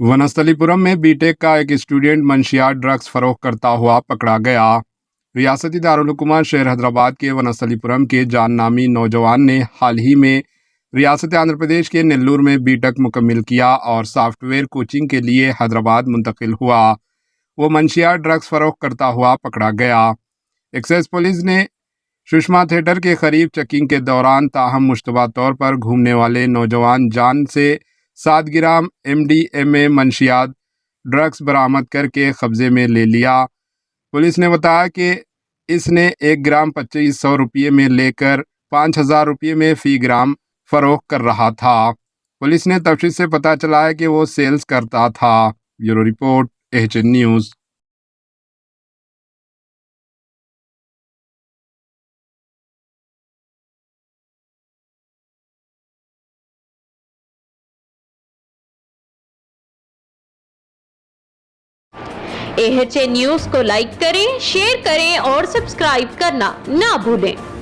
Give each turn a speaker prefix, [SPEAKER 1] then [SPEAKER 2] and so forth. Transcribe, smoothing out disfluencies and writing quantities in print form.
[SPEAKER 1] वनस्थलीपुरम में बीटेक का एक स्टूडेंट मंशियात ड्रग्स फरोख्त करता हुआ पकड़ा गया। रियासती दारुल-हुकूमत शहर हैदराबाद के वनस्थलीपुरम के जान नामी नौजवान ने हाल ही में रियासत आंध्र प्रदेश के नेल्लूर में बीटेक मुकम्मिल किया और सॉफ्टवेयर कोचिंग के लिए हैदराबाद मुंतकिल हुआ। वो मंशियात ड्रग्स फरोख्त करता हुआ पकड़ा गया। एक्साइज पुलिस ने सुषमा थिएटर के करीब चेकिंग के दौरान ताहम मुश्तबा तौर पर घूमने वाले नौजवान जान से 7 ग्राम MDMA मंशियात ड्रग्स बरामद करके कब्जे में ले लिया। पुलिस ने बताया कि इसने 1 ग्राम 2500 रुपये में लेकर 5000 रुपये में फ़ी ग्राम फरोख्त कर रहा था। पुलिस ने तफ्तीश से पता चला है कि वो सेल्स करता था। Bureau report, AHN news.
[SPEAKER 2] AHN news को लाइक करें, शेयर करें और सब्सक्राइब करना ना भूलें।